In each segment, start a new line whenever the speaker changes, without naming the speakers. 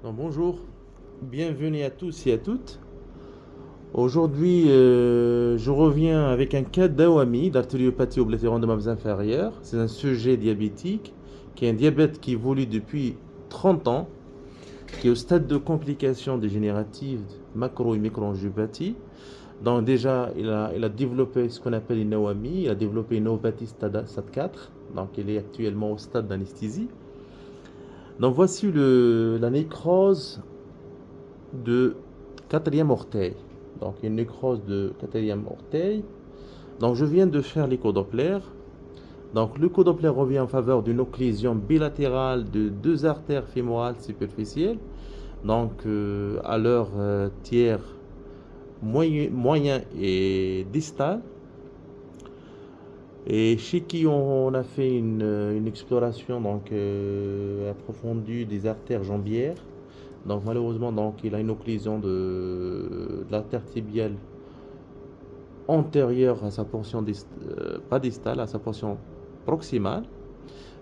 Donc, bonjour, bienvenue à tous et à toutes. Aujourd'hui, je reviens avec un cas d'AOMI, d'artériopathie oblitérante de membres inférieurs. C'est un sujet diabétique qui a un diabète qui évolue depuis 30 ans, qui est au stade de complications dégénératives, macro et microangiopathie. Donc déjà, il a développé ce qu'on appelle une AOMI, il a développé une neuropathie stade 4, donc il est actuellement au stade d'anesthésie. Donc voici la nécrose de quatrième orteil. Donc une nécrose de quatrième orteil. Donc je viens de faire l'écho-Doppler. Donc l'écho-Doppler revient en faveur d'une occlusion bilatérale de deux artères fémorales superficielles. Donc à leur tiers moyen et distal. Et chez qui on a fait une exploration approfondie des artères jambières. Donc malheureusement, il a une occlusion de l'artère tibiale antérieure à sa portion pas distale, à sa portion proximale.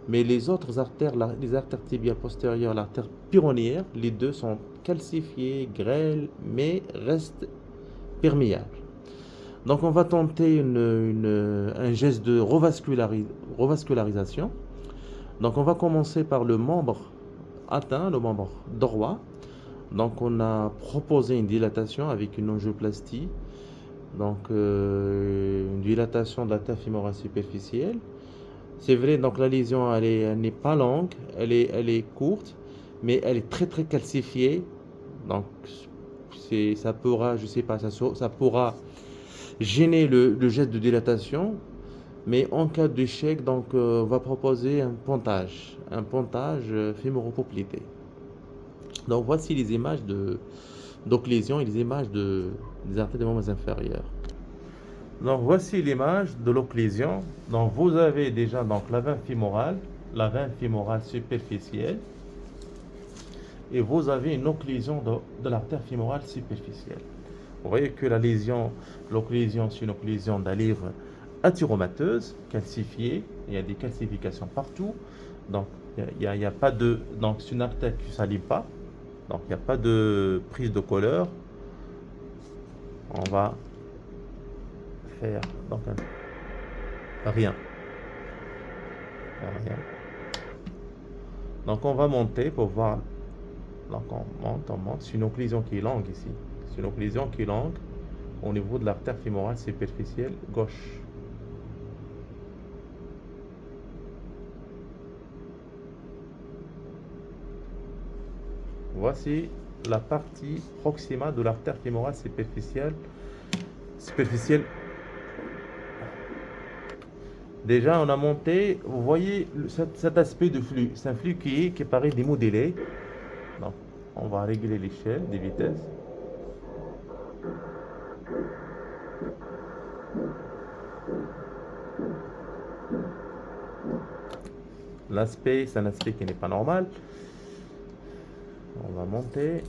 Mais les autres artères, les artères tibiales postérieures, l'artère pyronnière, les deux sont calcifiées, grêles, mais restent perméables. Donc on va tenter un geste de revascularisation. Donc on va commencer par le membre atteint, le membre droit. Donc on a proposé une dilatation avec une angioplastie, une dilatation de l'artère fémorale superficielle. C'est vrai, donc la lésion elle n'est pas longue, elle est courte, mais elle est très très calcifiée. Donc ça pourra, je sais pas, ça pourra gêner le geste de dilatation, mais en cas d'échec, on va proposer un pontage fémoropoplité. Donc voici les images d'occlusion et les images des artères des membres inférieurs. Donc voici l'image de l'occlusion. Donc vous avez déjà la veine fémorale superficielle, et vous avez une occlusion de l'artère fémorale superficielle. Vous voyez que l'occlusion, c'est une occlusion de la livre athyromateuse, calcifiée. Il y a des calcifications partout. Donc il y a pas de, donc c'est une artère qui ne s'allie pas. Donc il n'y a pas de prise de couleur. On va faire rien. Rien. Donc on va monter pour voir. Donc on monte. C'est une occlusion qui est longue ici. C'est une occlusion qui est longue au niveau de l'artère fémorale superficielle gauche. Voici la partie proximale de l'artère fémorale superficielle. Déjà, on a monté, vous voyez cet aspect de flux. C'est un flux qui paraît démodélé. Donc, on va régler l'échelle des vitesses. L'aspect, c'est un aspect qui n'est pas normal. On va monter.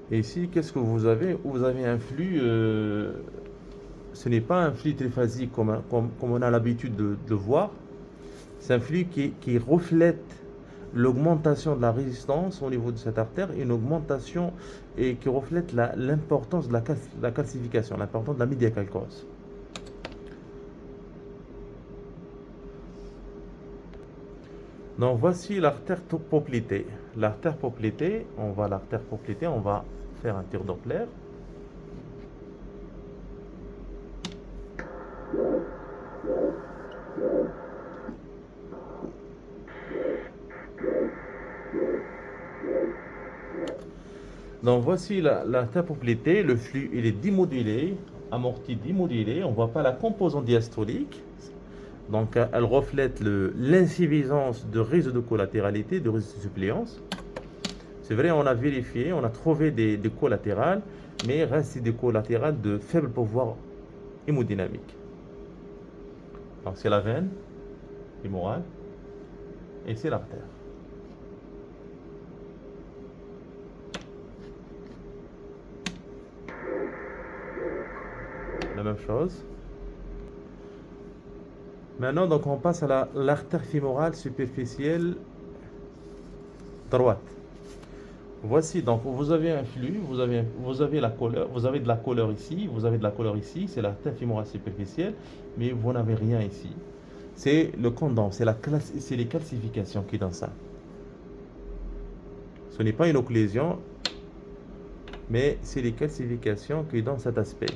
Et ici, qu'est-ce que vous avez? Vous avez un flux, ce n'est pas un flux triphasique comme on a l'habitude de le voir. C'est un flux qui reflète l'augmentation de la résistance au niveau de cette artère, une augmentation et qui reflète l'importance de la calcification, l'importance de la médiacalcose. Donc voici l'artère poplitée. L'artère poplitée, on va faire un tir Doppler. Donc voici l'artère poplitée, le flux il est démodulé, amorti démodulé, on ne voit pas la composante diastolique. Donc elle reflète l'insuffisance de réseau de collatéralité, de réseau de suppléance. C'est vrai, on a vérifié, on a trouvé des collatérales, mais il reste des collatérales de faible pouvoir hémodynamique. Donc c'est la veine fémorale et c'est l'artère. La même chose. Maintenant, donc, on passe à l'artère fémorale superficielle droite. Voici, donc, vous avez un flux, vous avez la couleur, vous avez de la couleur ici, vous avez de la couleur ici, c'est l'artère fémorale superficielle, mais vous n'avez rien ici. C'est le condom, c'est les calcifications qui donnent ça. Ce n'est pas une occlusion, mais c'est les calcifications qui donnent cet aspect.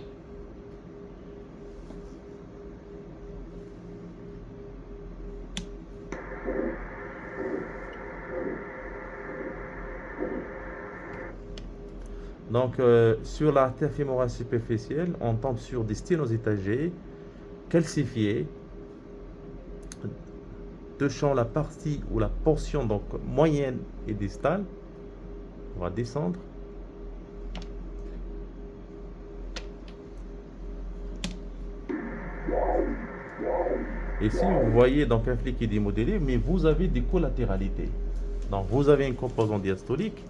Donc, sur l'artère fémorale superficielle, on tombe sur des sténosétagées calcifiées, touchant la partie ou la portion donc moyenne et distale. On va descendre. Ici, vous voyez donc un flux qui est démodélé, mais vous avez des collatéralités. Donc, vous avez un composant diastolique.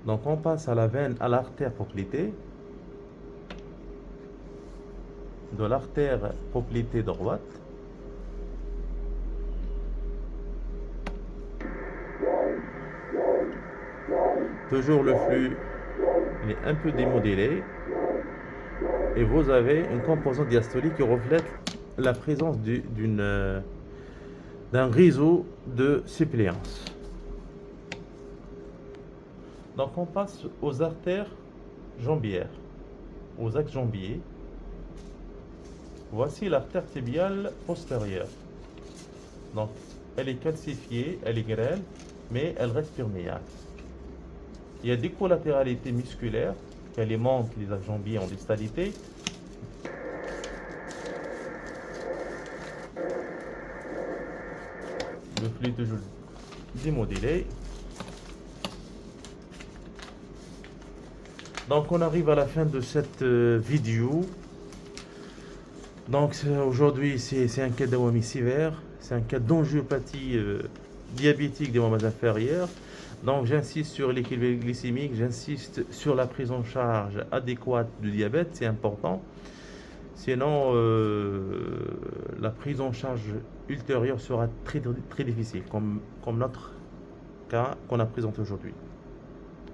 Donc, on passe à la veine, à l'artère poplitée. De l'artère poplitée droite. Toujours le flux il est un peu démodélé. Et vous avez une composante diastolique qui reflète la présence d'un réseau de suppléance. Donc on passe aux artères jambières, aux axes jambiers. Voici l'artère tibiale postérieure. Donc elle est calcifiée, elle est grêle, mais elle reste perméable. Il y a des collatéralités musculaires qui alimentent les axes jambiers en distalité. Le flux est toujours démodélé. Donc on arrive à la fin de cette vidéo. Donc aujourd'hui c'est un cas d'awami sévère, c'est un cas d'angiopathie diabétique des membres inférieurs. Donc j'insiste sur l'équilibre glycémique, j'insiste sur la prise en charge adéquate du diabète, c'est important. Sinon la prise en charge ultérieure sera très difficile, comme notre cas qu'on a présenté aujourd'hui.